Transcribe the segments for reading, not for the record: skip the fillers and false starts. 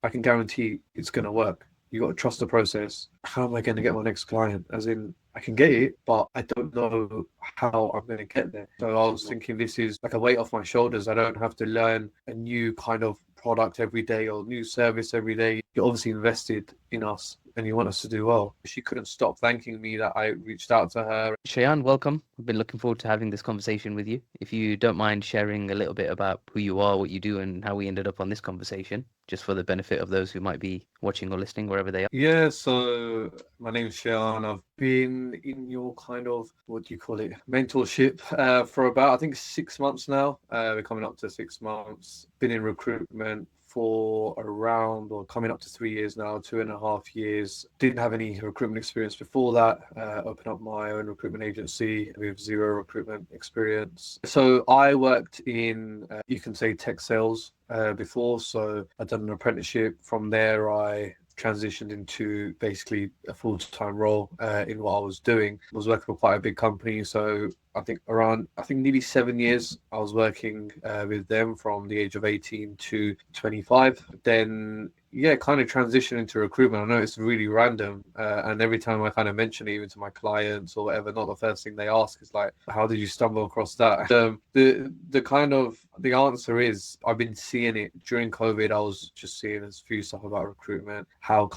I can guarantee it's going to work. You got to trust the process. How am I going to get my next client? As in, I can get it, but I don't know how I'm going to get there. So I was thinking this is like a weight off my shoulders. I don't have to learn a new kind of product every day or new service every day. You're obviously invested in us and you want us to do well. She couldn't stop thanking me that I reached out to her. Shyaan, welcome. I've been looking forward to having this conversation with you. If you don't mind sharing a little bit about who you are, what you do, and how we ended up on this conversation, just for the benefit of those who might be watching or listening wherever they are. Yeah, so my name's Shyaan. I've been in your kind of, what do you call it, mentorship for about, I think, 6 months now. We're coming up to 6 months. Been in recruitment for around or coming up to 3 years now, 2.5 years. Didn't have any recruitment experience before that. Opened up my own recruitment agency with zero recruitment experience. So I worked in, you can say, tech sales before. So I'd done an apprenticeship. From there, I transitioned into basically a full-time role in what I was doing. I was working for quite a big company, so I think nearly 7 years I was working with them from the age of 18 to 25. Then kind of transition into recruitment. I know it's really random, and every time I kind of mention it, even to my clients or whatever, not the first thing they ask is like, "How did you stumble across that?" The answer is I've been seeing it during COVID. I was just seeing a few stuff about recruitment, how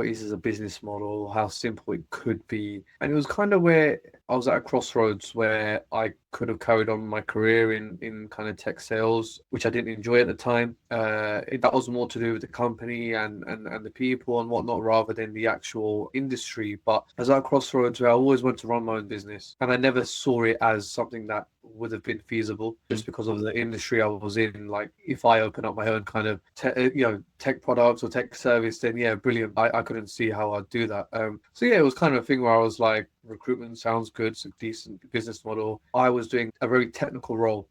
it is as a business model, how simple it could be, and it was kind of where I was at a crossroads where I could have carried on my career in kind of tech sales, which I didn't enjoy at the time. That was more to do with the company and the people and whatnot rather than the actual industry. But I was at a crossroads where I always wanted to run my own business, and I never saw it as something that would have been feasible just because of the industry I was in. Like, if I open up my own kind of tech products or tech service, then yeah, brilliant. I couldn't see how I'd do that. So yeah, it was kind of a thing where I was like, recruitment sounds good, it's a decent business model. I was doing a very technical role.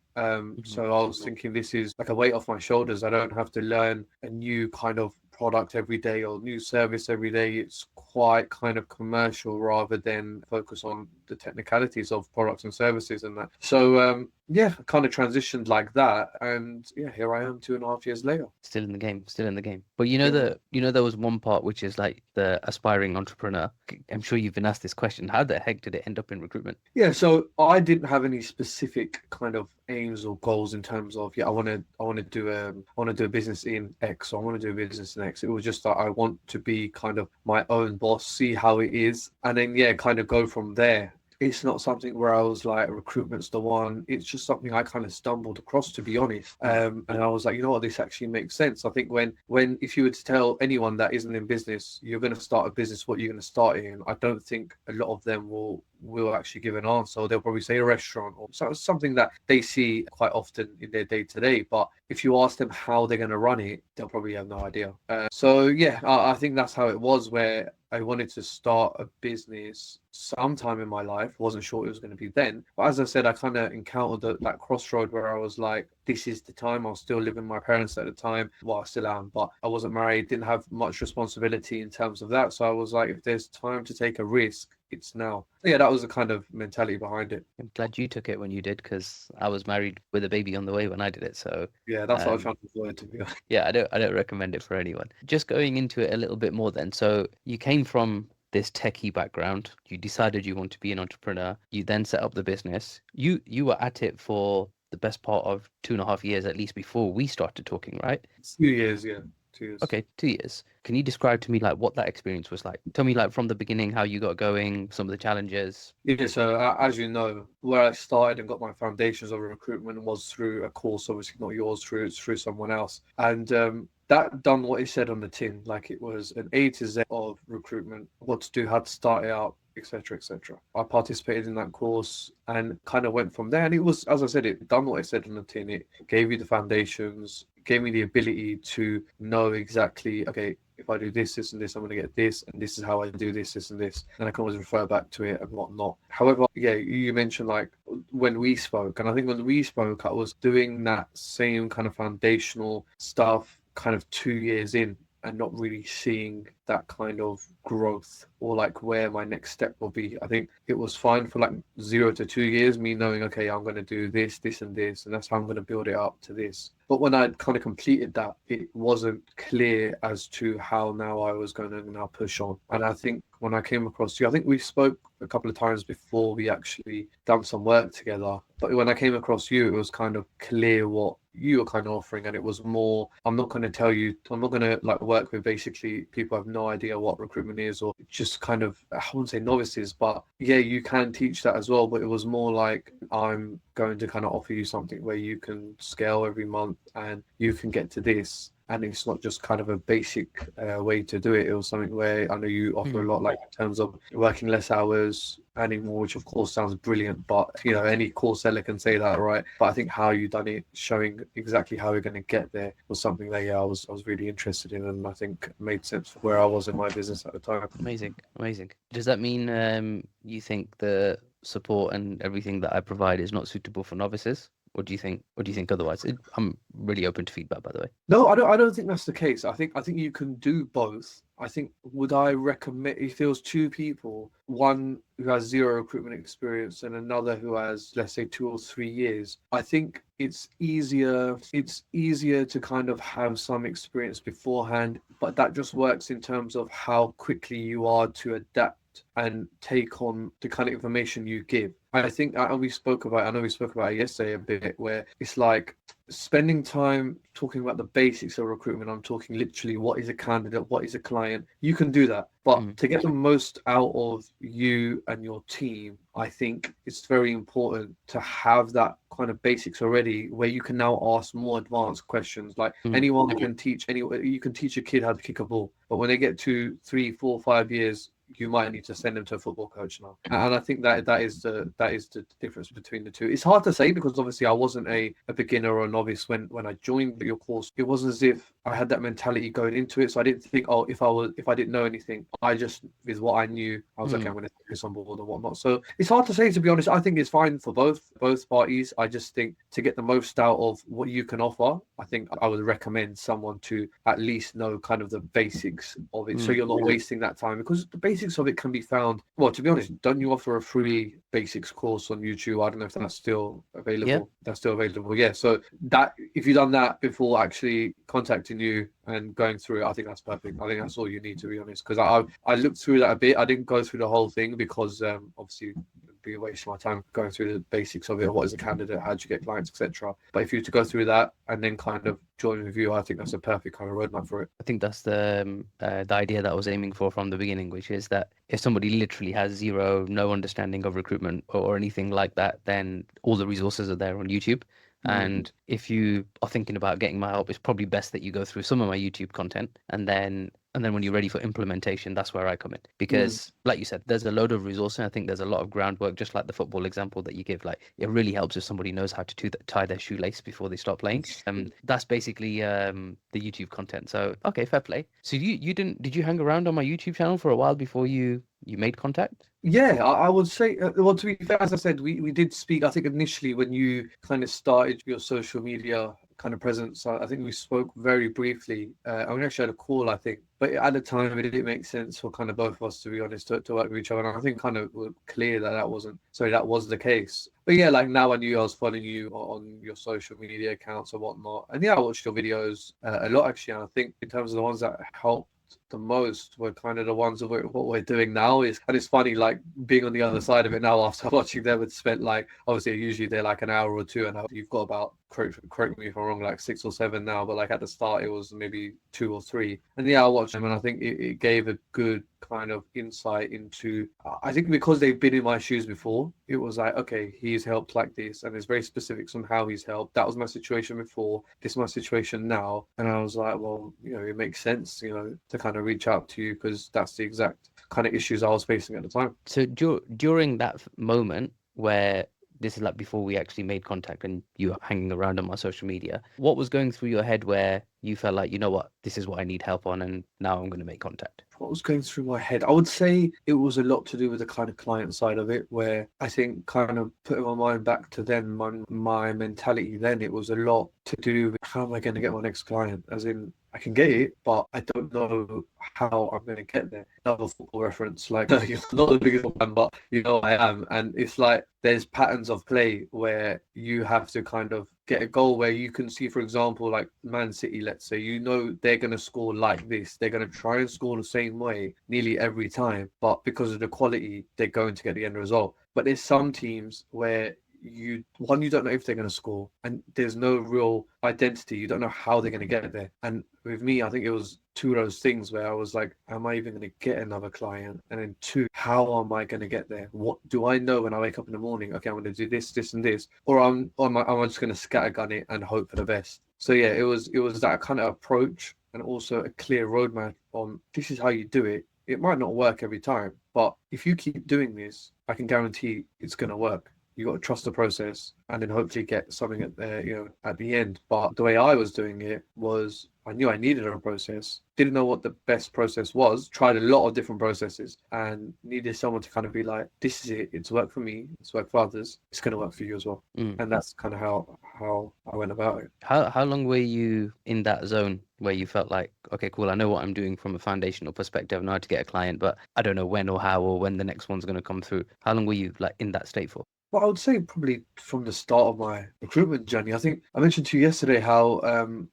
So I was thinking this is like a weight off my shoulders. I don't have to learn a new kind of product every day or new service every day. It's quite kind of commercial rather than focus on the technicalities of products and services and that. So I kind of transitioned like that, and yeah, here I am 2.5 years later. Still in the game, still in the game. But there was one part which is like the aspiring entrepreneur. I'm sure you've been asked this question. How the heck did it end up in recruitment? Yeah, so I didn't have any specific kind of aims or goals in terms of I want to do a business in X, or I want to do a business in X. It was just that I want to be kind of my own boss, see how it is, and then kind of go from there. It's not something where I was like, recruitment's the one. It's just something I kind of stumbled across, to be honest. And I was like, you know what, this actually makes sense. I think when if you were to tell anyone that isn't in business, you're going to start a business, what you're going to start in, I don't think a lot of them will actually give an answer. They'll probably say a restaurant or something that they see quite often in their day-to-day. But if you ask them how they're going to run it, they'll probably have no idea. I think that's how it was, where I wanted to start a business sometime in my life. Wasn't sure it was going to be then. But as I said, I kind of encountered that crossroad where I was like, this is the time. I was still living with my parents at the time. Well, I still am, but I wasn't married, didn't have much responsibility in terms of that. So I was like, if there's time to take a risk, it's now. Yeah, that was the kind of mentality behind it. I'm glad you took it when you did, because I was married with a baby on the way when I did it. So yeah, that's what I was trying to avoid, to be honest. Yeah, I don't recommend it for anyone. Just going into it a little bit more then. So you came from this techie background. You decided you want to be an entrepreneur. You then set up the business. You were at it for the best part of 2.5 years, at least, before we started talking, right? 2 years, yeah. 2 years. Okay, 2 years. Can you describe to me like what that experience was like? Tell me like from the beginning how you got going, some of the challenges. Yeah, so as you know, where I started and got my foundations of recruitment was through a course, obviously not yours, through someone else. And that done what it said on the tin. Like, it was an A to Z of recruitment, what to do, how to start it out, etc., etc. I participated in that course and kind of went from there. And it was, as I said, it done what it said on the tin. It gave you the foundations, gave me the ability to know exactly, okay, if I do this, this, and this, I'm going to get this, and this is how I do this, this, and this. And I can always refer back to it and whatnot. However, yeah, you mentioned like when we spoke, and I think when we spoke, I was doing that same kind of foundational stuff kind of 2 years in. and not really seeing that kind of growth or like where my next step will be. I think it was fine for like 0 to 2 years, me knowing, okay, I'm going to do this, this, and this, and that's how I'm going to build it up to this. But when I kind of completed that, it wasn't clear as to how now I was going to now push on. And I think when I came across you, I think we spoke a couple of times before we actually done some work together. But when I came across you, it was kind of clear what you were kind of offering, and it was more, I'm not going to tell you, I'm not going to like work with basically people who have no idea what recruitment is, or just kind of, I wouldn't say novices, but yeah, you can teach that as well. But it was more like, I'm going to kind of offer you something where you can scale every month and you can get to this. And it's not just kind of a basic way to do it. It was something where I know you offer a lot, like in terms of working less hours, earning more, which of course sounds brilliant, but you know, any course seller can say that, right? But I think how you done it, showing exactly how you're going to get there, was something that I was really interested in, and I think made sense for where I was in my business at the time. Amazing. Does that mean you think the support and everything that I provide is not suitable for novices? Or do you think otherwise? I'm really open to feedback, by the way. No, I don't think that's the case. I think you can do both. I think, would I recommend, if there was two people, one who has zero recruitment experience and another who has, let's say, 2 or 3 years, I think it's easier to kind of have some experience beforehand, but that just works in terms of how quickly you are to adapt and take on the kind of information you give. I think I know we spoke about it yesterday a bit, where it's like spending time talking about the basics of recruitment. I'm talking literally, what is a candidate, what is a client. You can do that, but to get the most out of you and your team, I think it's very important to have that kind of basics already, where you can now ask more advanced questions. Like anyone can teach, you can teach a kid how to kick a ball, but when they get to 3, 4, 5 years, you might need to send them to a football coach now. And I think that is the difference between the two. It's hard to say, because obviously I wasn't a beginner or a novice when I joined your course. It wasn't as if I had that mentality going into it. So I didn't think, oh, if I didn't know anything, I just, with what I knew, I was okay, I'm going to take this on board and whatnot. So it's hard to say, to be honest. I think it's fine for both parties. I just think to get the most out of what you can offer, I think I would recommend someone to at least know kind of the basics of it, so you're not wasting that time, because the basics of it can be found. Well, to be honest, don't you offer a free basics course on YouTube? I don't know if that's still available. Yeah. That's still available. Yeah. So that, if you've done that before actually contacting you and going through it, I think that's perfect. I think that's all you need, to be honest, because I looked through that a bit. I didn't go through the whole thing because obviously be wasting my time going through the basics of it. What is a candidate? How do you get clients, etc. But if you were to go through that and then kind of join with you, I think that's a perfect kind of roadmap for it. I think that's the idea that I was aiming for from the beginning, which is that if somebody literally has no understanding of recruitment or anything like that, then all the resources are there on YouTube. And if you are thinking about getting my help, it's probably best that you go through some of my YouTube content, and then when you're ready for implementation, that's where I come in. Because like you said, there's a load of resources. I think there's a lot of groundwork, just like the football example that you give. Like, it really helps if somebody knows how to tie their shoelace before they start playing. That's basically the YouTube content. So okay, fair play. So did you hang around on my YouTube channel for a while before you made contact? Yeah, I would say, well, to be fair, as I said, we did speak, I think, initially when you kind of started your social media kind of presence. I think we spoke very briefly. I mean, actually had a call, I think, but at the time it didn't make sense for kind of both of us, to be honest, to work with each other. And I think kind of was clear that was the case. But yeah, like now I knew I was following you on your social media accounts or whatnot. And yeah, I watched your videos a lot, actually. And I think in terms of the ones that helped the most were kind of the ones of what we're doing now. And it's funny, like being on the other side of it now after watching them, and spent like, obviously usually they're like an hour or two, and you've got about, correct me if I'm wrong, like 6 or 7 now, but like at the start it was maybe 2 or 3. And yeah, I watched them, and I think it gave a good kind of insight into, I think because they've been in my shoes before, it was like, okay, he's helped like this, and there's very specifics on how he's helped. That was my situation before, this is my situation now. And I was like, well, it makes sense, to kind of reach out to you, because that's the exact kind of issues I was facing at the time. So during that moment where, this is like before we actually made contact and you were hanging around on my social media, what was going through your head where you felt like, you know what, this is what I need help on, and now I'm going to make contact? What was going through my head? I would say it was a lot to do with the kind of client side of it, where I think kind of putting my mind back to then, my mentality then, it was a lot to do with how am I going to get my next client? As in, I can get it, but I don't know how I'm going to get there. Another football reference, like you're not the biggest fan, but you know I am. And it's like there's patterns of play where you have to kind of get a goal where you can see, for example, like Man City, let's say, you know they're going to score like this. They're going to try and score the same way nearly every time, but because of the quality, they're going to get the end result. But there's some teams where you don't know if they're going to score, and there's no real identity. You don't know how they're going to get there. And with me, I think it was two of those things where I was like, am I even going to get another client? And then two, how am I going to get there? What do I know when I wake up in the morning? Okay, I'm going to do this, this, and this, or am I just going to scattergun it and hope for the best? So yeah, it was that kind of approach, and also a clear roadmap on this is how you do it. It might not work every time, but if you keep doing this, I can guarantee it's going to work. You got to trust the process, and then hopefully get something at the end. But the way I was doing it was, I knew I needed a process, didn't know what the best process was, tried a lot of different processes, and needed someone to kind of be like, this is it, it's worked for me, it's worked for others, it's going to work for you as well. And that's kind of how I went about it. How long were you in that zone where you felt like, okay, cool, I know what I'm doing from a foundational perspective, I know how to get a client, but I don't know when or how or when the next one's going to come through? How long were you like in that state for? Well, I would say probably from the start of my recruitment journey. I think I mentioned to you yesterday how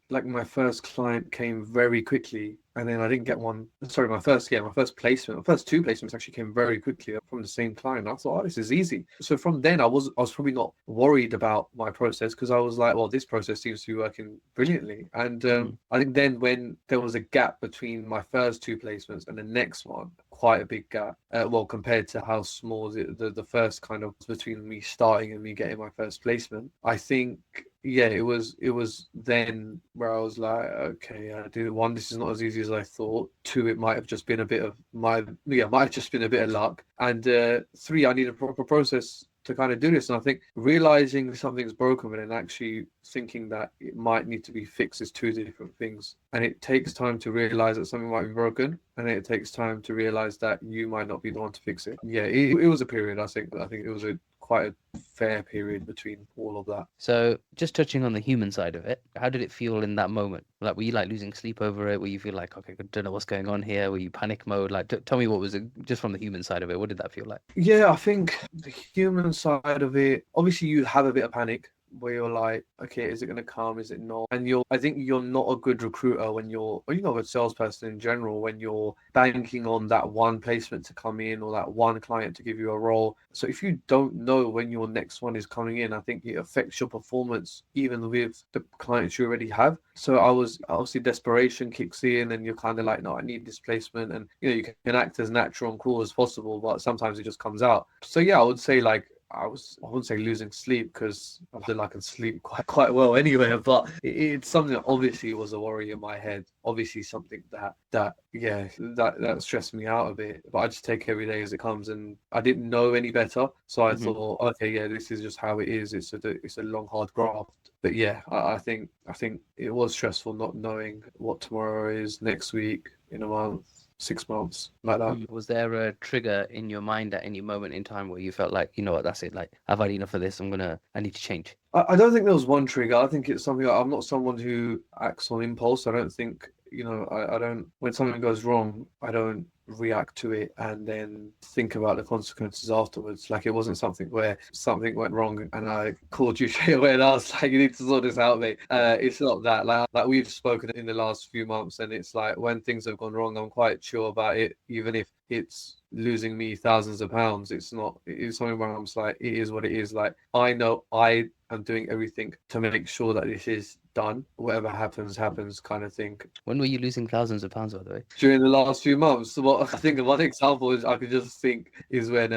like my first client came very quickly, and then I didn't get one. Sorry, my first placement, my first two placements actually came very quickly from the same client. I thought, oh, this is easy. So from then I was probably not worried about my process, because I was like, well, this process seems to be working brilliantly. And I think then when there was a gap between my first two placements and the next one, quite a big gap. Well, compared to how small the first kind of between me starting and me getting my first placement, I think yeah, it was then where I was like, okay, one, this is not as easy as I thought. Two, it might have just been a bit of might have just been a bit of luck. And three, I need a proper process to kind of do this. And I think realizing something's broken and then actually thinking that it might need to be fixed is two different things. And it takes time to realize that something might be broken, and it takes time to realize that you might not be the one to fix it. Yeah, it was a period. I think it was quite a fair period between all of that. So just touching on the human side of it, how did it feel in that moment? Like, were you like losing sleep over it? Were you feel like, okay, I don't know what's going on here? Were you panic mode? Like, tell me what was it, just from the human side of it, what did that feel like? Yeah, I think the human side of it, obviously you have a bit of panic where you're like, okay, is it going to come? Is it not? And I think you're not a good recruiter when you're not a good salesperson in general, when you're banking on that one placement to come in or that one client to give you a role. So if you don't know when your next one is coming in, I think it affects your performance, even with the clients you already have. So I was obviously, desperation kicks in and you're kind of like, no, I need this placement. And, you can act as natural and cool as possible, but sometimes it just comes out. So yeah, I would say like, I wouldn't say losing sleep, because I feel like I can sleep quite well anyway, but it's something that obviously was a worry in my head. Obviously something that stressed me out a bit, but I just take every day as it comes, and I didn't know any better. So I thought, okay, yeah, this is just how it is. It's a long, hard graft. But yeah, I think it was stressful not knowing what tomorrow is, next week, in a month, 6 months, like that. Was there a trigger in your mind at any moment in time where you felt like, you know what, that's it, like I've had enough of this, I need to change? I don't think there was one trigger. I think it's something, I'm not someone who acts on impulse. I don't think, I don't, when something goes wrong, I don't react to it and then think about the consequences afterwards. Like, it wasn't something where something went wrong and I called you straight away and I was like, you need to sort this out, mate. It's not that. Like we've spoken in the last few months, and it's like when things have gone wrong, I'm quite sure about it, even if it's losing me thousands of pounds. It's something where I'm just like, it is what it is. Like, I know I am doing everything to make sure that this is done. Whatever happens kind of thing. When were you losing thousands of pounds, by the way? During the last few months. What I think one example is I could just think is when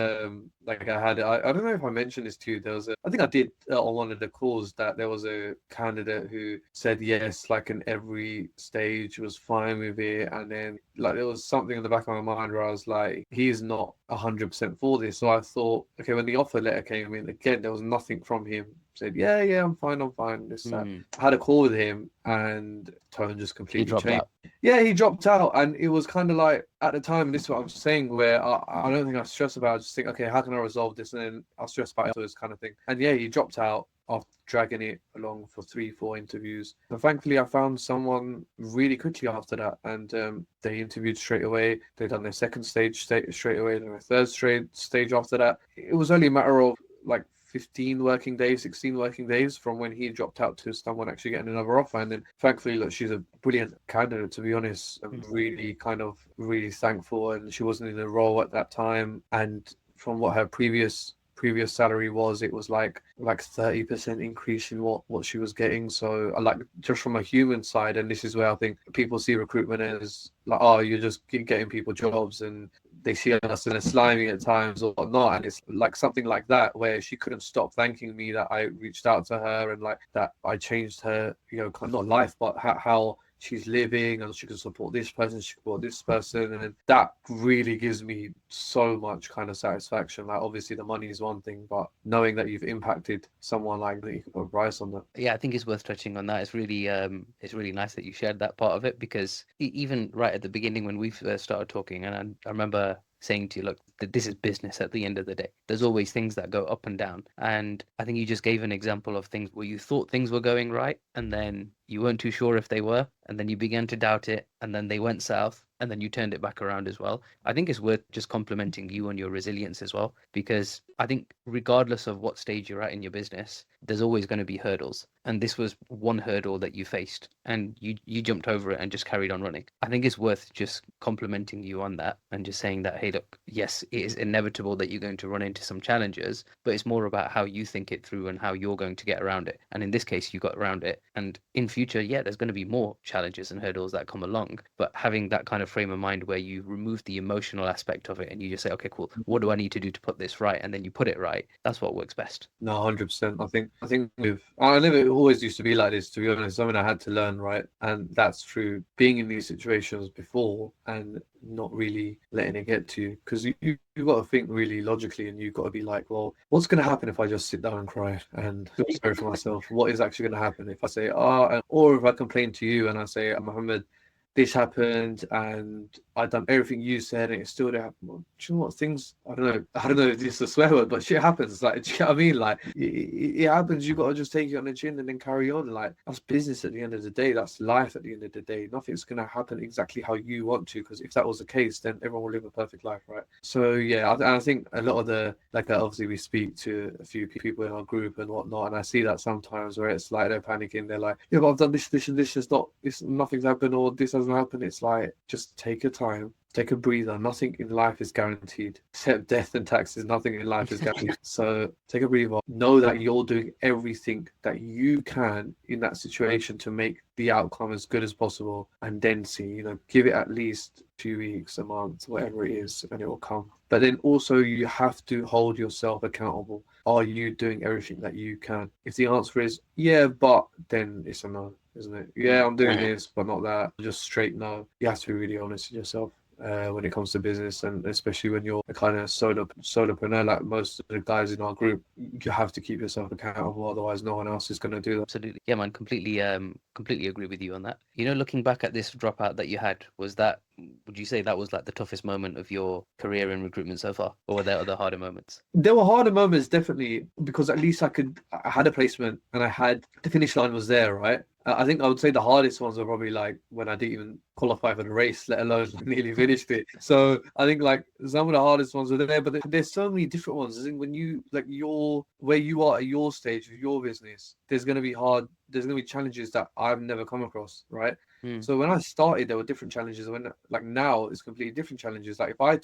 like I had I don't know if I mentioned this to you. There was I think I did on one of the calls, that there was a candidate who said yes, like in every stage was fine with it, and then like there was something in the back of my mind where I was like, he's not 100% for this. So I thought, okay, when the offer letter came in, again, there was nothing from him. Said, yeah, I'm fine, this, that. I had a call with him and tone just completely changed. Yeah, he dropped out, and it was kind of like, at the time, this is what I'm saying, where I don't think I stress about it. I just think, okay, how can I resolve this? And then I'll stress about it, this kind of thing. And yeah, he dropped out. after dragging it along for 3-4 interviews. And thankfully, I found someone really quickly after that, and they interviewed straight away. They done their second stage straight away, and their third stage after that. It was only a matter of like 15 working days, 16 working days from when he dropped out to someone actually getting another offer. And then thankfully, look, she's a brilliant candidate, to be honest. I'm really thankful. And she wasn't in a role at that time. And from what her previous salary was, it was like 30% increase in what she was getting. So like, just from a human side, and this is where I think people see recruitment as like, oh, you're just getting people jobs, and they see us in a slimy at times or whatnot. And it's like something like that where she couldn't stop thanking me that I reached out to her, and like that I changed her, not life, but how she's living, and she can support this person, she can support this person. And that really gives me so much kind of satisfaction. Like, obviously the money is one thing, but knowing that you've impacted someone like that, you can put a price on that. Yeah, I think it's worth touching on that. It's really nice that you shared that part of it, because even right at the beginning when we first started talking, and I remember saying to you, look, this is business at the end of the day. There's always things that go up and down. And I think you just gave an example of things where you thought things were going right, and then you weren't too sure if they were, and then you began to doubt it, and then they went south, and then you turned it back around as well. I think it's worth just complimenting you on your resilience as well, because I think regardless of what stage you're at in your business, there's always going to be hurdles. And this was one hurdle that you faced, and you jumped over it and just carried on running. I think it's worth just complimenting you on that, and just saying that, hey, look, yes, it is inevitable that you're going to run into some challenges, but it's more about how you think it through and how you're going to get around it. And in this case, you got around it. And in future, yeah, there's going to be more challenges and hurdles that come along, but having that kind of frame of mind where you remove the emotional aspect of it and you just say, okay, cool, what do I need to do to put this right? And then you put it right. That's what works best. No, 100%. I think I never always used to be like this, to be honest. Something I had to learn, right? And that's through being in these situations before and not really letting it get to you. Because you've got to think really logically, and you've got to be like, well, what's going to happen if I just sit down and cry and feel sorry for myself? What is actually going to happen if I say, or if I complain to you and I say, Mohammed, this happened and I done everything you said and it still didn't happen. Well, do you know what? Things, I don't know if this is a swear word, but shit happens. Like, do you know what I mean? Like, it happens. You got to just take it on the chin and then carry on. Like, that's business at the end of the day. That's life at the end of the day. Nothing's going to happen exactly how you want to, because if that was the case, then everyone will live a perfect life, right? So, yeah, I think a lot of obviously we speak to a few people in our group and whatnot, and I see that sometimes where it's like they're panicking. They're like, yeah, but I've done this, and this. Nothing's happened, or this hasn't happened. It's like, just take your time. Take a breather. Nothing in life is guaranteed except death and taxes. Nothing in life is guaranteed. So take a breather. Know that you're doing everything that you can in that situation to make the outcome as good as possible, and then see, give it at least 2 weeks, a month, whatever it is, and it will come. But then also you have to hold yourself accountable. Are you doing everything that you can? If the answer is yeah, but, then it's a no, isn't it? Yeah, I'm doing this, but not that. Just straight no. You have to be really honest with yourself. When it comes to business, and especially when you're a kind of solopreneur, like most of the guys in our group, you have to keep yourself accountable, otherwise no one else is going to do that. Absolutely. Yeah, man, completely agree with you on that. Looking back at this dropout that you had, would you say that was like the toughest moment of your career in recruitment so far, or were there other harder moments? There were harder moments, definitely, because at least I had a placement and I had the finish line was there, right? I think I would say the hardest ones were probably like when I didn't even qualify for the race, let alone nearly finished it. So I think like some of the hardest ones were there, but there's so many different ones. I think when you like where you are at your stage of your business, there's going to be challenges that I've never come across, right? So when I started, there were different challenges. When like now, it's completely different challenges. Like if I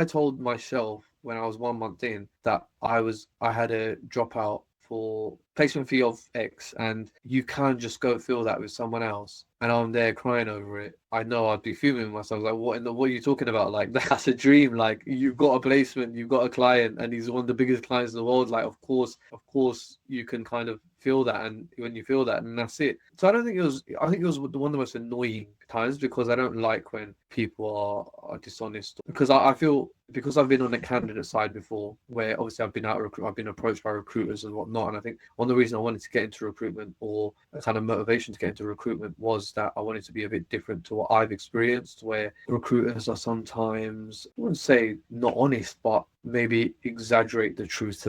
told myself when I was 1 month in that I had a dropout for placement fee of X, and you can't just go fill that with someone else, and I'm there crying over it, I know I'd be fuming myself. Like, what are you talking about? Like, that's a dream. Like, you've got a placement, you've got a client, and he's one of the biggest clients in the world. Like, of course you can kind of feel that, and when you feel that, and that's it. So I think it was one of the most annoying times, because I don't like when people are dishonest, because I feel, because I've been on the candidate side before, where obviously I've been approached by recruiters and whatnot, and I think one of the reasons I wanted to get into recruitment, or a kind of motivation to get into recruitment, was that I wanted to be a bit different to what I've experienced, where recruiters are sometimes, I wouldn't say not honest, but maybe exaggerate the truth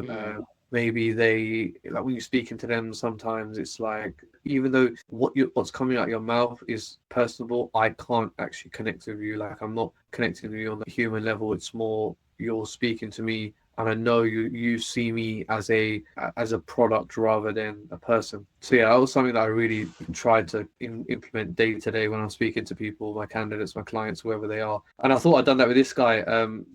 maybe they, like when you're speaking to them, sometimes it's like, even though what's coming out of your mouth is personable, I can't actually connect with you. Like, I'm not connecting with you on the human level. It's more you're speaking to me, and I know you see me as a product rather than a person. So yeah, that was something that I really tried to implement day to day when I'm speaking to people, my candidates, my clients, whoever they are. And I thought I'd done that with this guy. And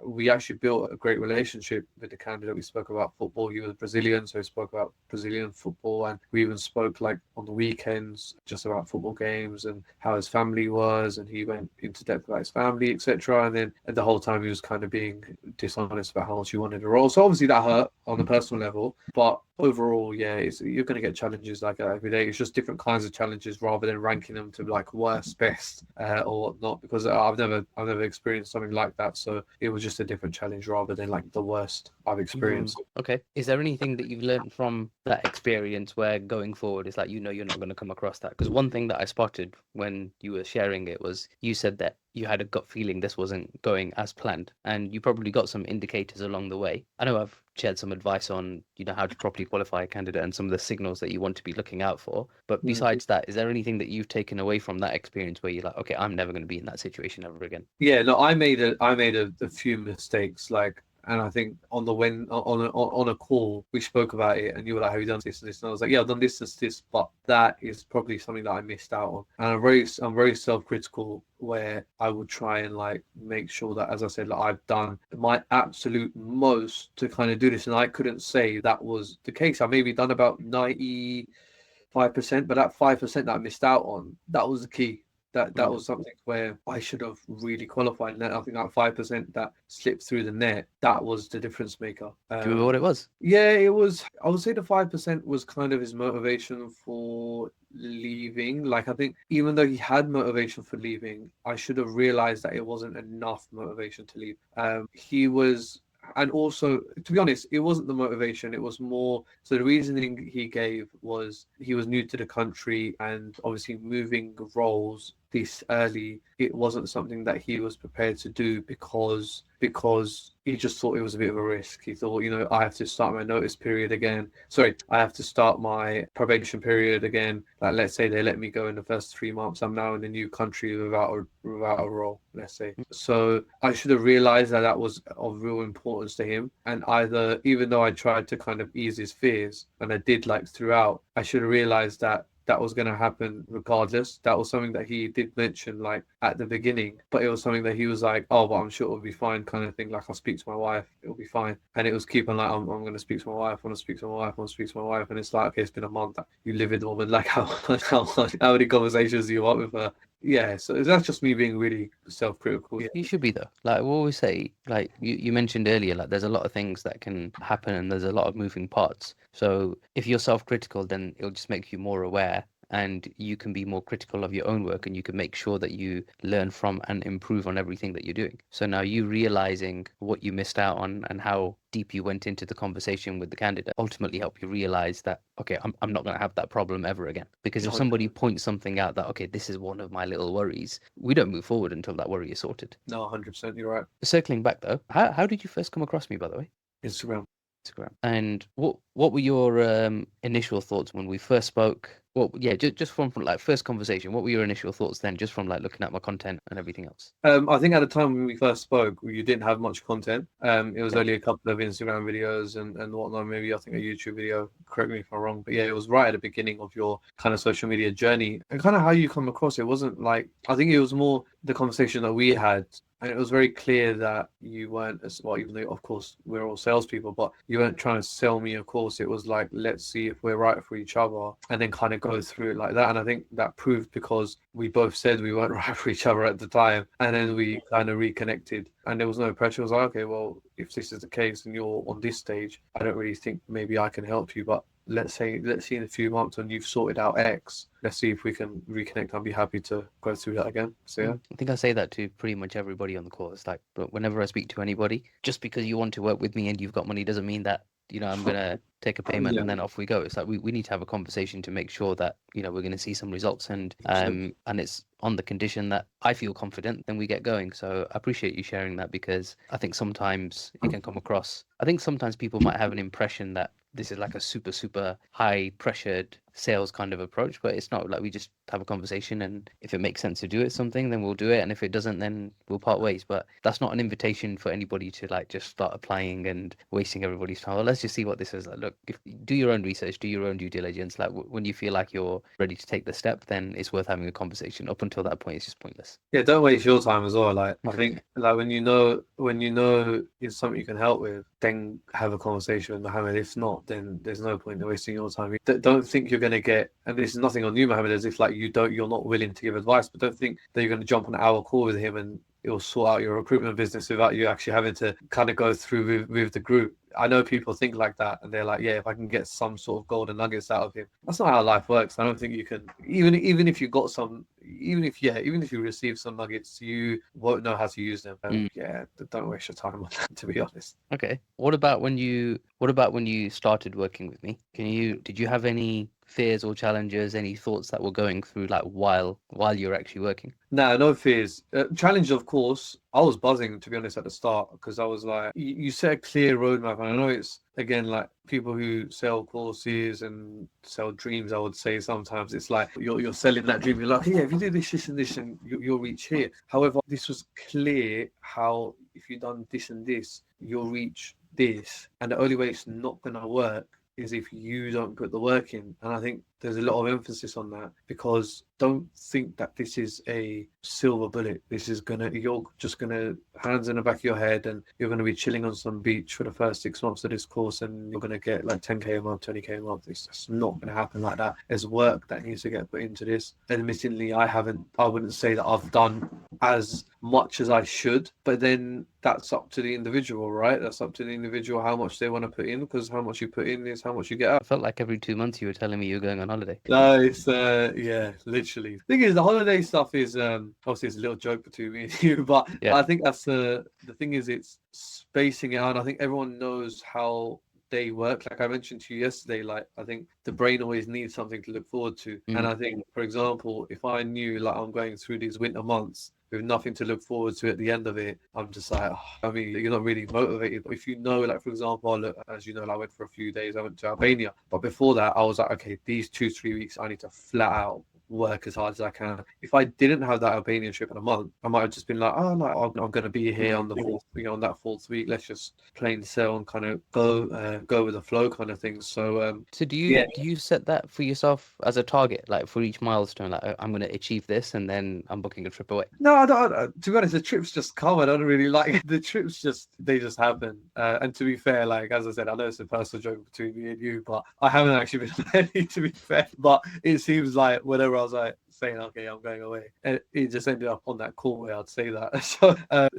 we actually built a great relationship with the candidate. We spoke about football. He was Brazilian, so we spoke about Brazilian football, and we even spoke like on the weekends just about football games and how his family was, and he went into depth about his family, etc. And then and the whole time he was kind of being dishonest about how much he wanted a role. So obviously that hurt on the personal level, but overall, yeah, you're going to get challenges like that every day. It's just different kinds of challenges rather than ranking them to like worst, best, or whatnot. Because I've never experienced something like that, so it was just a different challenge rather than like the worst I've experienced. Okay. Is there anything that you've learned from that experience where going forward it's like, you know, you're not going to come across that? Because one thing that I spotted when you were sharing it was you said that you had a gut feeling this wasn't going as planned, and you probably got some indicators along the way. I know I've shared some advice on, you know, how to properly qualify a candidate and some of the signals that you want to be looking out for. But besides that, is there anything that you've taken away from that experience where you're like, okay, I'm never going to be in that situation ever again? Yeah, no, I made a few mistakes, like, and I think on a call we spoke about it, and you were like, "Have you done this and this?" And I was like, "Yeah, I've done this," but that is probably something that I missed out on. And I'm very self-critical, where I would try and like make sure that, as I said, like I've done my absolute most to kind of do this, and I couldn't say that was the case. I maybe done about 95%, but that 5% that I missed out on, that was the key. That was something where I should have really qualified. And I think that 5% that slipped through the net, that was the difference maker. Do you remember what it was? Yeah, it was. I would say the 5% was kind of his motivation for leaving. Like, I think even though he had motivation for leaving, I should have realized that it wasn't enough motivation to leave. He was, and also, to be honest, it wasn't the motivation. It was more, so the reasoning he gave was he was new to the country, and obviously moving roles this early, it wasn't something that he was prepared to do because he just thought it was a bit of a risk. He thought, I have to start my notice period again. Sorry, I have to start my probation period again. Like, let's say they let me go in the first 3 months. I'm now in a new country without a role, let's say. So I should have realized that that was of real importance to him. And either, even though I tried to kind of ease his fears, and I did like throughout, I should have realized that that was going to happen regardless. That was something that he did mention like at the beginning, but it was something that he was like, "Oh, but I'm sure it'll be fine," kind of thing. Like, I'll speak to my wife, it'll be fine. And it was keeping like, I'm going to speak to my wife, I want to speak to my wife, I want to speak to my wife. And it's like, okay, it's been a month. You live with the woman. Like, how many conversations do you want with her? Yeah, so that's just me being really self-critical. Yeah. You should be though. Like we always say, like you mentioned earlier, like there's a lot of things that can happen and there's a lot of moving parts. So if you're self-critical, then it'll just make you more aware and you can be more critical of your own work and you can make sure that you learn from and improve on everything that you're doing. So now you realizing what you missed out on and how deep you went into the conversation with the candidate ultimately help you realize that, okay, I'm not going to have that problem ever again. Because if somebody points something out that, okay, this is one of my little worries, we don't move forward until that worry is sorted. No, 100%, you're right. Circling back though, how did you first come across me, by the way? Instagram. And what were your initial thoughts when we first spoke? Well, yeah, just from like first conversation, what were your initial thoughts then, just from like looking at my content and everything else? I think at the time when we first spoke, you didn't have much content. It was only a couple of Instagram videos and whatnot. Maybe I think a YouTube video. Correct me if I'm wrong, but yeah, it was right at the beginning of your kind of social media journey, and kind of how you come across. It wasn't like, I think it was more the conversation that we had. And it was very clear that you weren't as well, even though, of course, we're all salespeople, but you weren't trying to sell me a course. It was like, let's see if we're right for each other, and then kind of go through it like that. And I think that proved because we both said we weren't right for each other at the time. And then we kind of reconnected, and there was no pressure. It was like, okay, well, if this is the case and you're on this stage, I don't really think maybe I can help you, but let's see in a few months when you've sorted out X, let's see if we can reconnect. I'll be happy to go through that again. So yeah, I think I say that to pretty much everybody on the call. It's like, but whenever I speak to anybody, just because you want to work with me and you've got money doesn't mean that I'm gonna take a payment Yeah. and then off we go. It's like we need to have a conversation to make sure that we're going to see some results, and it's on the condition that I feel confident, then we get going. So I appreciate you sharing that, because I think sometimes it can come across. I think sometimes people might have an impression that this is like a super high pressured sales kind of approach, but it's not. Like, we just have a conversation, and if it makes sense to do it something, then we'll do it, and if it doesn't, then we'll part ways. But that's not an invitation for anybody to like just start applying and wasting everybody's time. Well, let's just see what this is like. Look, do your own research, do your own due diligence. Like, when you feel like you're ready to take the step, then it's worth having a conversation. Up until that point, it's just pointless. Yeah, don't waste your time as well. Like, I think, like, when you know it's something you can help with, then have a conversation with Mohammed. If not, then there's no point in wasting your time. Don't think you're gonna get, and this is nothing on you, Mohammed, as if like you're not willing to give advice, but don't think that you're gonna jump on an hour call with him and it'll sort out your recruitment business without you actually having to kind of go through with the group. I know people think like that, and they're like, yeah, if I can get some sort of golden nuggets out of him. That's not how life works. I don't think you can, even if you got some, even if you receive some nuggets, you won't know how to use them. Yeah, don't waste your time on that, to be honest. Okay. What about when you started working with me? Did you have any fears or challenges, any thoughts that were going through like while you're actually working? No fears. Challenge, of course. I was buzzing, to be honest, at the start, because I was like, you set a clear roadmap. And I know it's, again, like people who sell courses and sell dreams, I would say sometimes it's like you're selling that dream. You're like, yeah, if you do this and this, and you'll reach here. However, this was clear how if you've done this and this, you'll reach this. And the only way it's not going to work is if you don't put the work in. And I think there's a lot of emphasis on that, because don't think that this is a silver bullet. You're just gonna hands in the back of your head, and you're gonna be chilling on some beach for the first 6 months of this course, and you're gonna get like 10k a month, 20k a month. It's just not gonna happen like that. There's work that needs to get put into this. Admittedly, I wouldn't say that I've done as much as I should, but then that's up to the individual, right? That's up to the individual how much they want to put in, because how much you put in is how much you get out. I felt like every 2 months you were telling me you were going on holiday. No, it's yeah, literally. Thing is, the holiday stuff is obviously it's a little joke between me and you, but Yeah. I think that's the thing is it's spacing it out. I think everyone knows how they work. Like I mentioned to you yesterday, like I think the brain always needs something to look forward to. And I think, for example, if I knew like I'm going through these winter months with nothing to look forward to at the end of it, I'm just like, I mean, you're not really motivated. But if you know, like, for example, as you know, I went for a few days, I went to Albania. But before that, I was like, okay, these 2-3 weeks, I need to flat out work as hard as I can. If I didn't have that Albanian trip in a month, I might have just been like, oh, no, I'm going to be here on the fourth, on that fourth week. Let's just plain sell and kind of go with the flow kind of thing. So, so do you set that for yourself as a target, like for each milestone? Like, I'm going to achieve this, and then I'm booking a trip away. No, I don't. To be honest, the trips just come. I don't really like the trips. They just happen. And to be fair, like as I said, I know it's a personal joke between me and you, but I haven't actually been ready, to be fair. But it seems like whenever I was like saying, okay, I'm going away, and it just ended up on that call where I'd say that.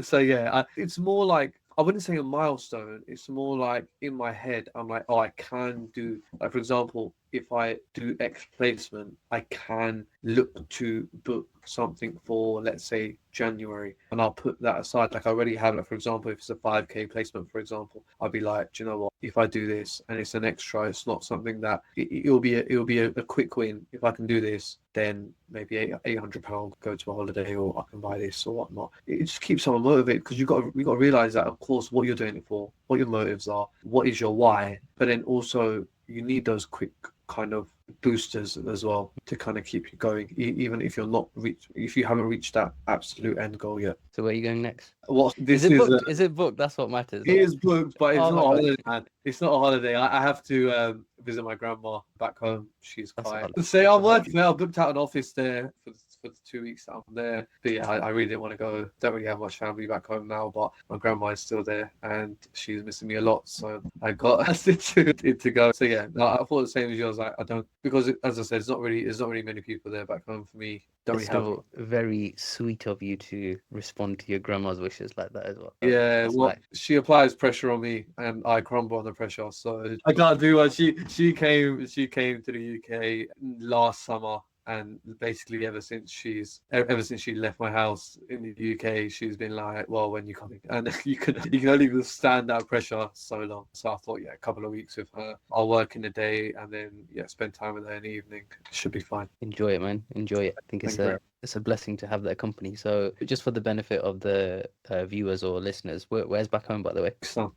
So yeah, it's more like, I wouldn't say a milestone. It's more like in my head, I'm like, oh, I can do, like, for example, if I do X placement, I can look to book something for, let's say, January, and I'll put that aside. Like I already have, like, for example, if it's a 5k placement, for example, I'll be like, do you know what? If I do this and it's an extra, it's not something that it'll be a quick win. If I can do this, then maybe £800 go to a holiday, or I can buy this or whatnot. It just keeps someone motivated, because we got to realize that, of course, what you're doing it for, what your motives are, what is your why, but then also you need those quick kind of boosters as well to kind of keep you going, even if if you haven't reached that absolute end goal yet. So where are you going next? Is it booked? That's what matters. It is booked, but it's not a holiday, man. It's not a holiday. I have to visit my grandma back home. She's quite. Say I'm working now. I booked out an office there for the 2 weeks that I'm there. But yeah, I really didn't want to go. Don't really have much family back home now, but my grandma is still there and she's missing me a lot. So I got asked to go. So yeah, no, I thought the same as you. I was like, I don't, because as I said, there's not really many people there back home for me. It's still very sweet of you to respond to your grandma's wishes like that as well. Yeah, well, she applies pressure on me, and I crumble under pressure. So I can't do what she came to the UK last summer, And basically, ever since she left my house in the UK, she's been like, "Well, when you coming?" And you can only withstand that pressure so long. So I thought, yeah, a couple of weeks with her. I'll work in the day and then spend time with her in the evening. Should be fine. Enjoy it, man. Enjoy it. I think it's a blessing to have that company. So just for the benefit of the viewers or listeners, where's back home, by the way?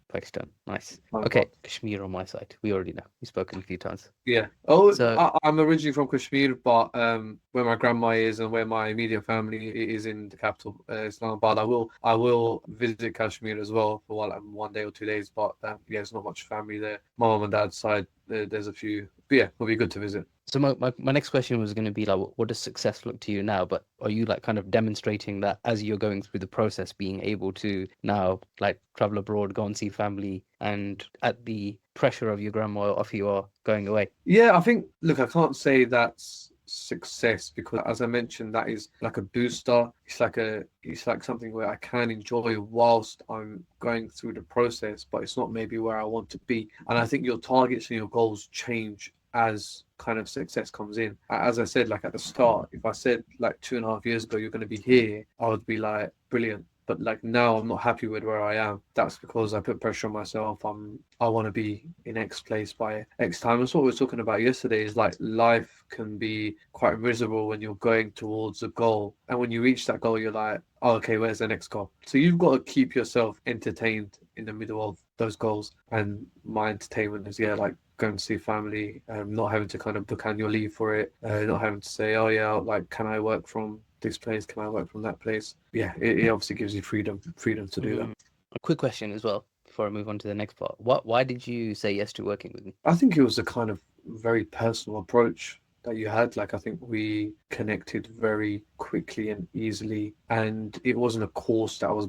Pakistan. Nice. Okay, Kashmir on my side. We already know. We've spoken a few times. Yeah. Oh, so, I'm originally from Kashmir, but where my grandma is and where my immediate family is in the capital, Islamabad. I will visit Kashmir as well for 1 day or 2 days, but there's not much family there. My mom and dad's side, there's a few. But yeah, it'll be good to visit. So my next question was going to be like, what does success look to you now? But are you like kind of demonstrating that as you're going through the process, being able to now like travel abroad, go and see family, and at the pressure of your grandma off you are going away? Yeah, I think, look, I can't say that's success because, as I mentioned, that is like a booster. It's like something where I can enjoy whilst I'm going through the process, but it's not maybe where I want to be. And I think your targets and your goals change as kind of success comes in. As I said, like at the start, if I said like 2.5 years ago, you're going to be here, I would be like, brilliant. But like now I'm not happy with where I am. That's because I put pressure on myself. I want to be in X place by X time. That's what we were talking about yesterday, is like life can be quite miserable when you're going towards a goal. And when you reach that goal, you're like, oh, okay, where's the next goal? So you've got to keep yourself entertained in the middle of those goals. And my entertainment is, like going to see family, not having to kind of book annual leave for it, not having to say, oh yeah, like, can I work from this place? Can I work from that place? Yeah, it obviously gives you freedom to do that. A quick question as well before I move on to the next part. Why did you say yes to working with me? I think it was a kind of very personal approach that you had. Like, I think we connected very quickly and easily, and it wasn't a course that I was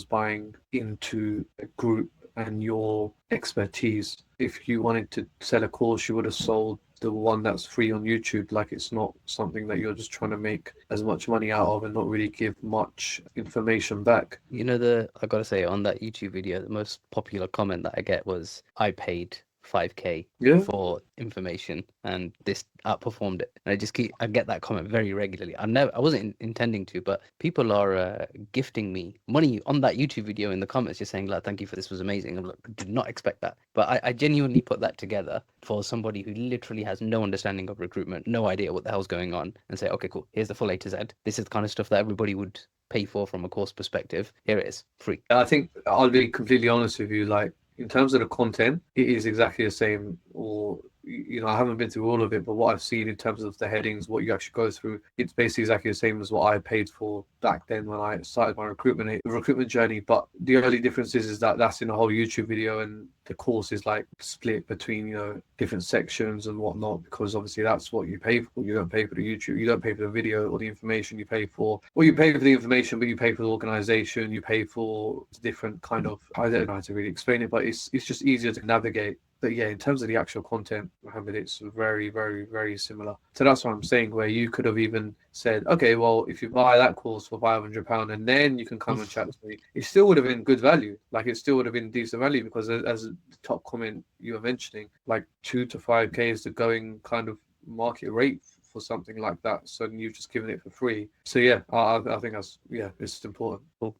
buying into a group and your expertise. If you wanted to sell a course, you would have sold the one that's free on YouTube. Like, it's not something that you're just trying to make as much money out of and not really give much information back. You know, I gotta say, on that YouTube video, the most popular comment that I get was, I paid 5k for information and this outperformed it. And I get that comment very regularly. I wasn't intending to, but people are gifting me money on that YouTube video in the comments, just saying like, thank you for this, was amazing. I'm like, did not expect that. But I genuinely put that together for somebody who literally has no understanding of recruitment, no idea what the hell's going on, and say, okay, cool, here's the full A to Z. This is the kind of stuff that everybody would pay for from a course perspective. Here it is, free. I think I'll be completely honest with you, like, in terms of the content, it is exactly the same, or I haven't been through all of it, but what I've seen in terms of the headings, what you actually go through, it's basically exactly the same as what I paid for back then when I started my recruitment journey. But the only difference is that that's in a whole YouTube video, and the course is like split between different sections and whatnot, because obviously that's what you pay for. You don't pay for the YouTube, you don't pay for the video or the information. You pay for the information, but you pay for the organization, you pay for different kind of, I don't know how to really explain it, but it's just easier to navigate. But yeah, in terms of the actual content, Mohammed, it's very, very, very similar. So that's what I'm saying, where you could have even said, okay, well, if you buy that course for £500 and then you can come and chat to me, it still would have been good value. Like, it still would have been decent value, because as the top comment you were mentioning, like 2 to 5k is the going kind of market rate for something like that. So you've just given it for free. So yeah, I think that's, it's important. Cool.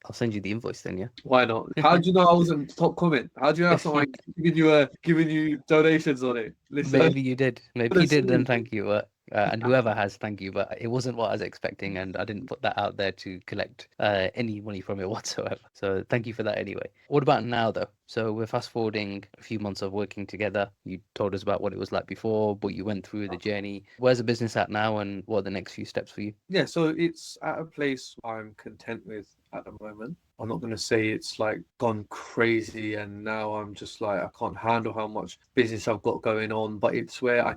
I'll send you the invoice then, yeah? Why not? How do you know I wasn't top comment? How do you know someone giving you donations on it? Listen. Maybe you did. Maybe you did, then thank you. And whoever has, thank you. But it wasn't what I was expecting, and I didn't put that out there to collect any money from it whatsoever. So thank you for that anyway. What about now, though? So we're fast forwarding a few months of working together. You told us about what it was like before, but you went through the journey. Where's the business at now, and what are the next few steps for you? Yeah, so it's at a place I'm content with at the moment. I'm not going to say it's like gone crazy and now I'm just like, I can't handle how much business I've got going on, but it's where I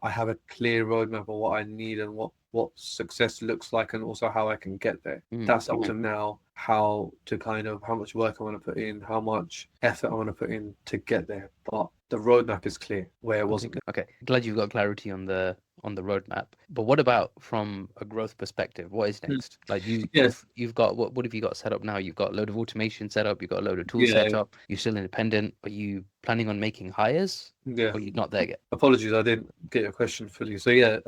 have a clear roadmap of what I need and what success looks like, and also how I can get there. That's up to now, how much work I want to put in, how much effort I want to put in to get there. But the roadmap is clear where it wasn't. Okay, glad you've got clarity on the roadmap. But what about from a growth perspective? What is next? Like you've got what have you got set up now? You've got a load of automation set up, you've got a load of tools set up, you're still independent, but you planning on making hires, Yeah. or you're not there yet? Apologies, I didn't get your question fully. So yeah,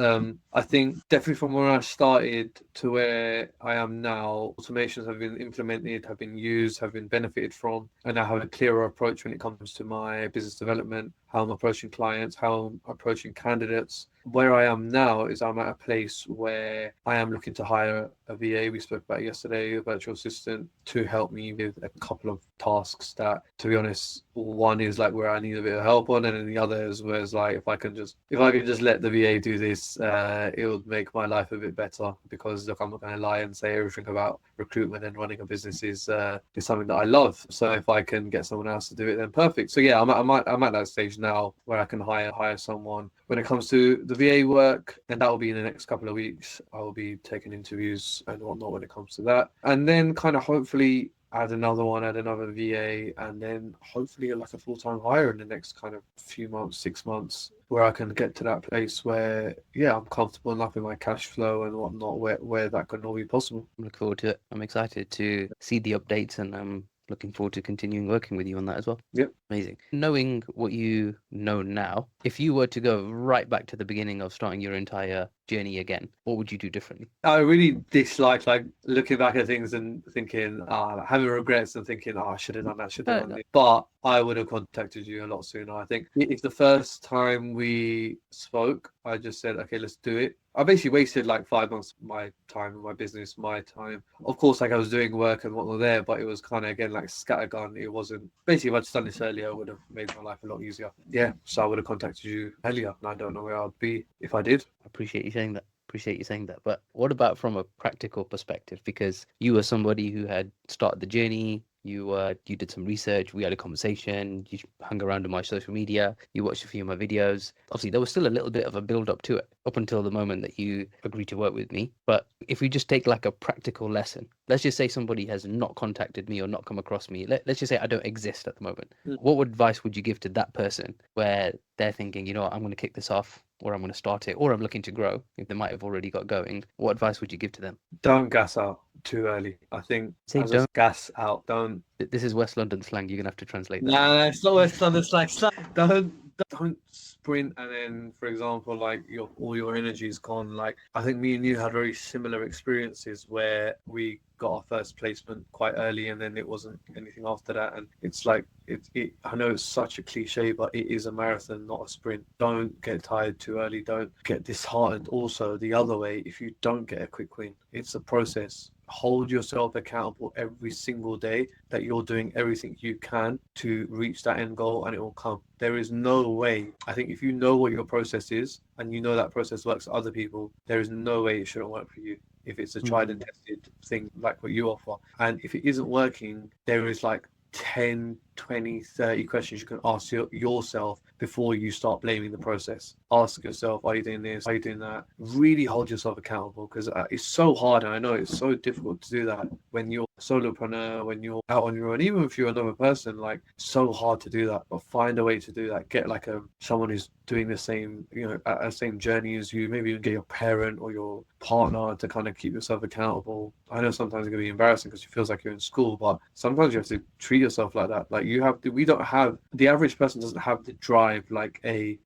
I think definitely from where I started to where I am now, automations have been implemented, have been used, have been benefited from, and I have a clearer approach when it comes to my business development, how I'm approaching clients, how I'm approaching candidates. Where I am now is I'm at a place where I am looking to hire a VA. We spoke about yesterday, a virtual assistant, to help me with a couple of tasks that, to be honest, one is like where I need a bit of help on, and then the other is where it's like if I can just let the VA do this, it would make my life a bit better. Because look, I'm not going to lie and say everything about recruitment and running a business is something that I love. So if I can get someone else to do it, then perfect. So yeah, I'm at that stage now where I can hire someone. When it comes to the VA work, and that will be in the next couple of weeks, I will be taking interviews and whatnot when it comes to that, and then kind of hopefully add another VA, and then hopefully like a full-time hire in the next kind of few months, 6 months, where I can get to that place where, yeah, I'm comfortable enough in my cash flow and whatnot, where that can all be possible. I'm looking forward to it. I'm excited to see the updates, and I'm looking forward to continuing working with you on that as well. Yep. Amazing. Knowing what you know now, if you were to go right back to the beginning of starting your entire journey again, what would you do differently? I really dislike like looking back at things and thinking, having regrets and thinking, I should have done that, should have done No. this. But I would have contacted you a lot sooner. I think if the first time we spoke, I just said, okay, let's do it. I basically wasted like 5 months of my time in my business, my time. Of course, like I was doing work and whatnot there, but it was kind of, again, like scattergun. It wasn't, basically, if I'd done this earlier, it would have made my life a lot easier. Yeah, so I would have contacted you earlier, and I don't know where I'd be if I did. I appreciate you saying that. But what about from a practical perspective? Because you were somebody who had started the journey, you did some research, we had a conversation, you hung around on my social media, you watched a few of my videos. Obviously, there was still a little bit of a build up to it up until the moment that you agreed to work with me. But if we just take like a practical lesson, let's just say somebody has not contacted me or not come across me. Let's just say I don't exist at the moment. What advice would you give to that person where they're thinking, you know what, I'm going to kick this off, or I'm going to start it, or I'm looking to grow, if they might have already got going? What advice would you give to them? Don't gas out too early. I think Say as don't. gas out, don't. This is West London slang. You're going to have to translate that. Nah, it's not West London slang. Don't sprint and then, for example, like all your energy is gone. Like I think me and you had very similar experiences where we got our first placement quite early, and then it wasn't anything after that. And it's like it. I know it's such a cliche, but it is a marathon, not a sprint. Don't get tired too early. Don't get disheartened. Also, the other way, if you don't get a quick win, it's a process. Hold yourself accountable every single day that you're doing everything you can to reach that end goal, and it will come. There is no way. I think if you know what your process is and you know that process works for other people, there is no way it shouldn't work for you. If it's a tried and tested thing like what you offer, and if it isn't working, there is like 10, 20, 30 questions you can ask yourself before you start blaming the process. Ask yourself, are you doing this? Are you doing that? Really hold yourself accountable, because it's so hard, and I know it's so difficult to do that when you're a solopreneur, when you're out on your own, even if you're another person, like so hard to do that. But find a way to do that. Get like someone who's doing the same, a same journey as you. Maybe even get your parent or your partner to kind of keep yourself accountable. I know sometimes it can be embarrassing because it feels like you're in school, but sometimes you have to treat yourself like that. Like we don't have, the average person doesn't have the drive like a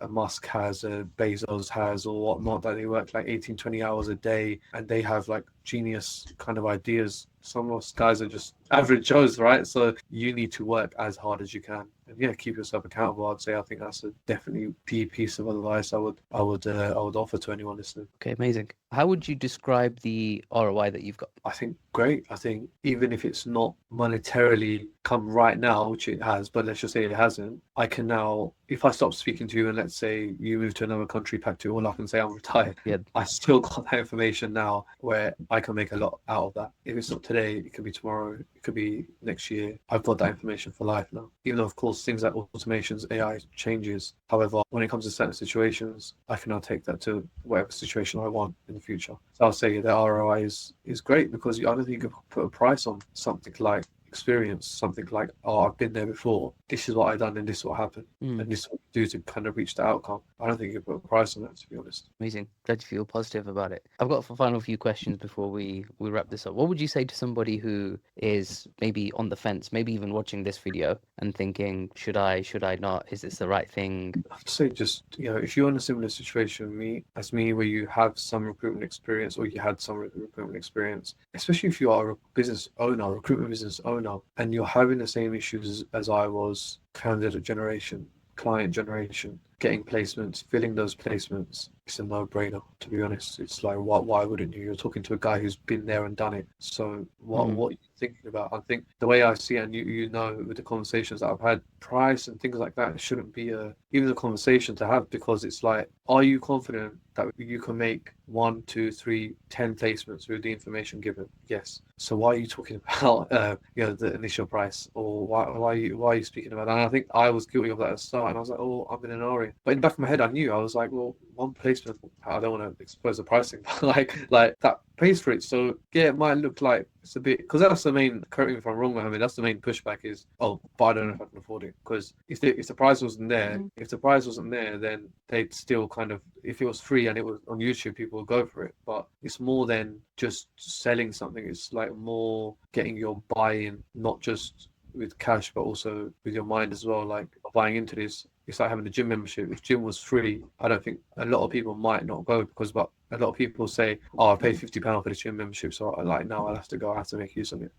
Musk has, a Bezos has, or whatnot, that they work like 18, 20 hours a day and they have like genius kind of ideas. Some of us guys are just average Joes, right? So you need to work as hard as you can, and yeah, keep yourself accountable. I'd say I think that's a definitely key piece of advice I would offer to anyone listening. Okay, amazing. How would you describe the ROI that you've got? I think great. I think even if it's not monetarily come right now, which it has, but let's just say it hasn't, I can now, if I stop speaking to you and let's say you move to another country, pack to all, I can say I'm retired. Yeah. I still got that information now where I can make a lot out of that. If it's not today, it could be tomorrow, it could be next year. I've got that information for life now. Even though, of course, things like automations, AI changes. However, when it comes to certain situations, I can now take that to whatever situation I want in the future. So I'll say the ROI is great, because I don't think you can put a price on something like experience something like, oh, I've been there before, this is what I've done and this is what happened, and this is what you do to kind of reach the outcome. I don't think you put a price on that, to be honest. Amazing. Glad you feel positive about it. I've got a final few questions before we wrap this up. What would you say to somebody who is maybe on the fence, maybe even watching this video and thinking, should I not? Is this the right thing? I'd say just, if you're in a similar situation as me, where you have some recruitment experience or you had some recruitment experience, especially if you are a business owner, recruitment business owner, and you're having the same issues as I was, candidate generation, client generation, getting placements, filling those placements, it's a no-brainer, to be honest. It's like, why wouldn't you? You're talking to a guy who's been there and done it. So what are you thinking about? I think the way I see it, and you know, with the conversations that I've had, price and things like that shouldn't be even a conversation to have, because it's like, are you confident that you can make 1, 2, 3, 10 placements with the information given? Yes. So why are you talking about the initial price, or why are you speaking about that? And I think I was guilty of that at the start, and I was like, oh, I'm in an hurry. But in the back of my head, I knew, I was like, well, one placement, I don't want to expose the pricing, but like that pays for it. So yeah, it might look like it's a bit, because that's the main, correct me if I'm wrong, Mohammed, that's the main pushback is, oh, but I don't know if I can afford it. Because if the price wasn't there, then they'd still kind of, if it was free and it was on YouTube, people would go for it. But it's more than just selling something. It's like more getting your buy-in, not just with cash, but also with your mind as well. Like, buying into this, it's like having a gym membership. If gym was free, I don't think, a lot of people might not go, but a lot of people say, oh, I paid £50 for the gym membership, so no, I'll have to go, I have to make use of it.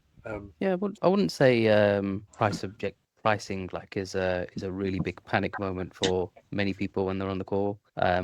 Yeah, well, I wouldn't say pricing like is a really big panic moment for many people when they're on the call,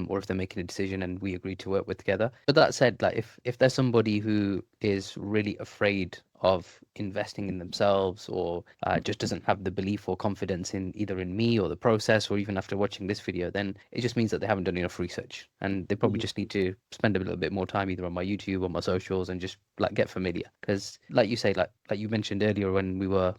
or if they're making a decision and we agree to work with together. But that said, like if there's somebody who is really afraid of investing in themselves, or just doesn't have the belief or confidence in either in me or the process, or even after watching this video, then it just means that they haven't done enough research, and they probably just need to spend a little bit more time either on my YouTube or my socials and just like get familiar. Because like you say, like you mentioned earlier when we were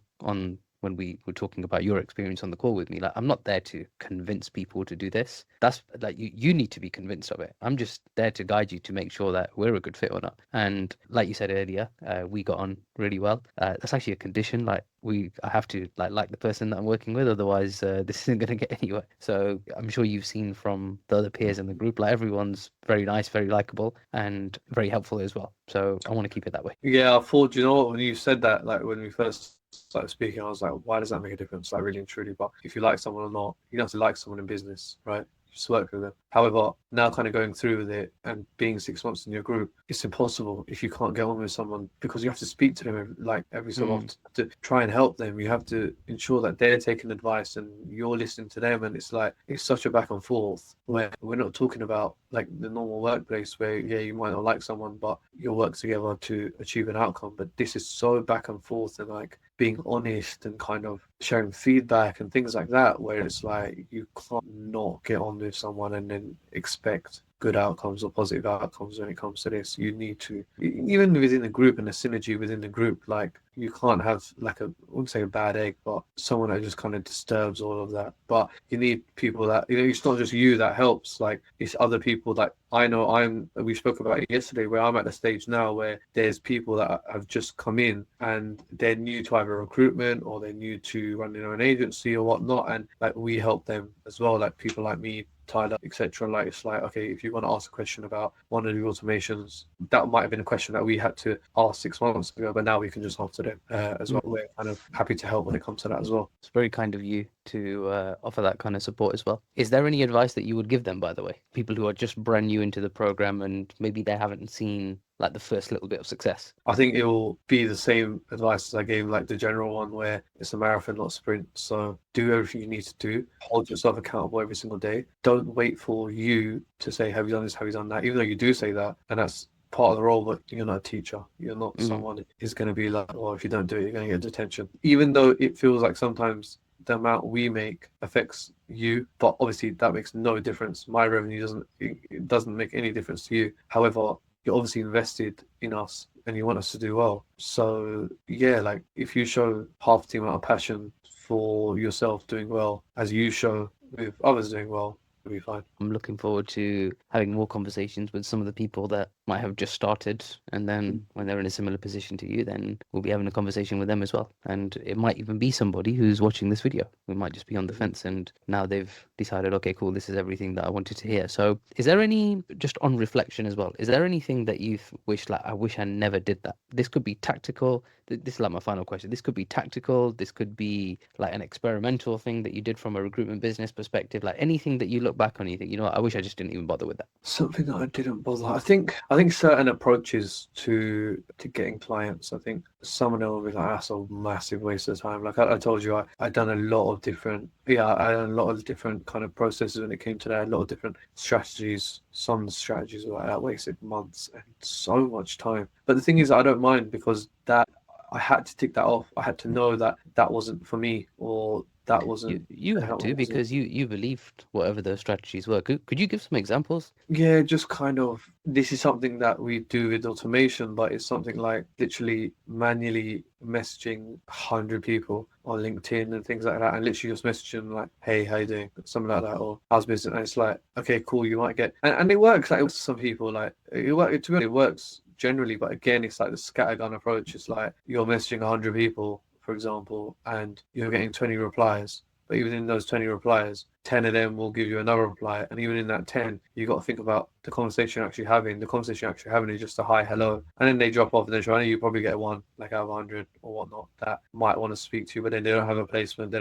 talking about your experience on the call with me, like I'm not there to convince people to do this. That's like you need to be convinced of it. I'm just there to guide you to make sure that we're a good fit or not. And like you said earlier, we got on really well. That's actually a condition. Like I have to like the person that I'm working with, otherwise this isn't going to get anywhere. So I'm sure you've seen from the other peers in the group, like everyone's very nice, very likable, and very helpful as well. So I want to keep it that way. Yeah, I thought, you know what, when you said that, like when we first started speaking, I was like, why does that make a difference? Like, really and truly. But if you like someone or not, you don't have to like someone in business, right? Just work with them. However, now kind of going through with it and being 6 months in your group, it's impossible if you can't get on with someone, because you have to speak to them every so often to try and help them. You have to ensure that they're taking advice and you're listening to them. And it's like, it's such a back and forth where we're not talking about like the normal workplace where, yeah, you might not like someone, but you'll work together to achieve an outcome. But this is so back and forth, and like being honest and kind of sharing feedback and things like that, where it's like you can't not get on with someone and then expect good outcomes or positive outcomes when it comes to this. You need to, even within the group and the synergy within the group, like you can't have like I wouldn't say a bad egg, but someone that just kind of disturbs all of that. But you need people that, it's not just you that helps, like it's other people that I know. We spoke about it yesterday, where I'm at the stage now where there's people that have just come in and they're new to either recruitment or they're new to running their own agency or whatnot, and like we help them as well, like people like me, Tyler, etc. Like it's like, okay, if you want to ask a question about one of the automations, that might have been a question that we had to ask 6 months ago, but now we can just answer them as well. We're kind of happy to help when it comes to that as well. It's very kind of you to offer that kind of support as well. Is there any advice that you would give them, by the way, people who are just brand new into the program and maybe they haven't seen like the first little bit of success? I think it will be the same advice as I gave, like the general one, where it's a marathon, not a sprint. So do everything you need to do. Hold yourself accountable every single day. Don't wait for you to say, have you done this? Have you done that? Even though you do say that, and that's part of the role, but you're not a teacher. You're not someone who's going to be like, well, if you don't do it, you're going to get detention. Even though it feels like sometimes the amount we make affects you, but obviously that makes no difference. My revenue doesn't make any difference to you. However, you're obviously invested in us and you want us to do well. So yeah, like if you show half the amount of passion for yourself doing well as you show with others doing well, it'll be fine. I'm looking forward to having more conversations with some of the people that might have just started, and then when they're in a similar position to you, then we'll be having a conversation with them as well. And it might even be somebody who's watching this video who might just be on the fence, and now they've decided, okay, cool, this is everything that I wanted to hear. So is there any, just on reflection as well, is there anything that you've wished, like, I wish I never did that? This could be tactical. This is like my final question. This could be tactical. This could be like an experimental thing that you did from a recruitment business perspective, like anything that you look back on, you think, you know what, I wish I just didn't even bother with that. Something that I didn't bother. I think certain approaches to getting clients. I think some of them will be like, that's a massive waste of time. Like I told you, I done a lot of different, I done a lot of different kind of processes when it came to that. A lot of different strategies. Some strategies were like that wasted months and so much time. But the thing is, I don't mind, because that I had to tick that off. I had to know that that wasn't for me, or that wasn't. You had to, because you believed whatever those strategies were. Could you give some examples? Yeah, just kind of, this is something that we do with automation, but it's something like literally manually messaging 100 people on LinkedIn and things like that, and literally just messaging like, hey, how you doing? Something like that, or how's business? And it's like, okay, cool, you might get, and it works. Like some people, like it works, to me, it works generally, but again, it's like the scattergun approach. It's like you're messaging 100 people, for example, and you're getting 20 replies. But even in those 20 replies, 10 of them will give you another reply. And even in that 10, you got to think about the conversation you're actually having. The conversation you're actually having is just a hi, hello. And then they drop off, and then you probably get one, like out of 100 or whatnot, that might want to speak to you, but then they don't have a placement. They're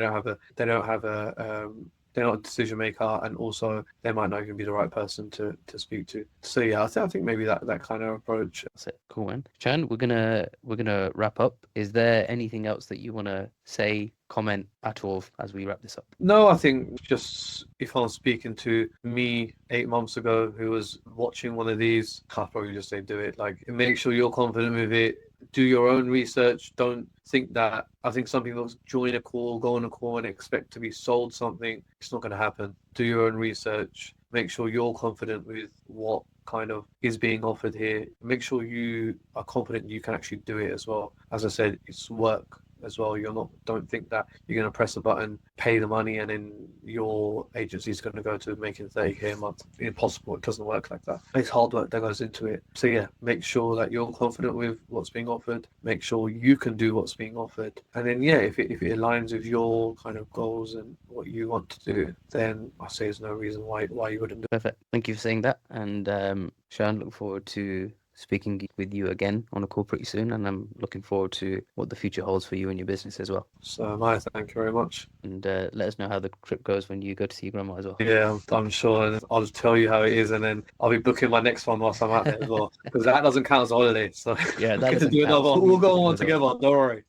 not a decision maker, and also they might not even be the right person to speak to. So yeah, I think maybe that kind of approach. That's it. Cool, man. Shyaan, we're gonna wrap up. Is there anything else that you wanna say, comment at all as we wrap this up? No, I think just if I'm speaking to me 8 months ago who was watching one of these, I'd probably just say do it. Like, make sure you're confident with it. Do your own research. Don't think that, I think some people join a call, go on a call and expect to be sold something. It's not going to happen. Do your own research. Make sure you're confident with what kind of is being offered here. Make sure you are confident you can actually do it as well. As I said, it's work as well. Don't think that you're going to press a button, pay the money, and then your agency is going to go to making 30k a month. Impossible. It doesn't work like that. It's hard work that goes into it. So yeah, make sure that you're confident with what's being offered. Make sure you can do what's being offered. And then yeah, if it aligns with your kind of goals and what you want to do, then I say there's no reason why you wouldn't do it. Perfect. Thank you for saying that. And Shyaan, look forward to speaking with you again on a call pretty soon, and I'm looking forward to what the future holds for you and your business as well. So Maya, thank you very much. And let us know how the trip goes when you go to see your grandma as well. Yeah, I'm sure, and I'll tell you how it is, and then I'll be booking my next one whilst I'm out there as well, because that doesn't count as a holiday. So Yeah, that get to doesn't do count. another. We'll go on one together. Don't worry.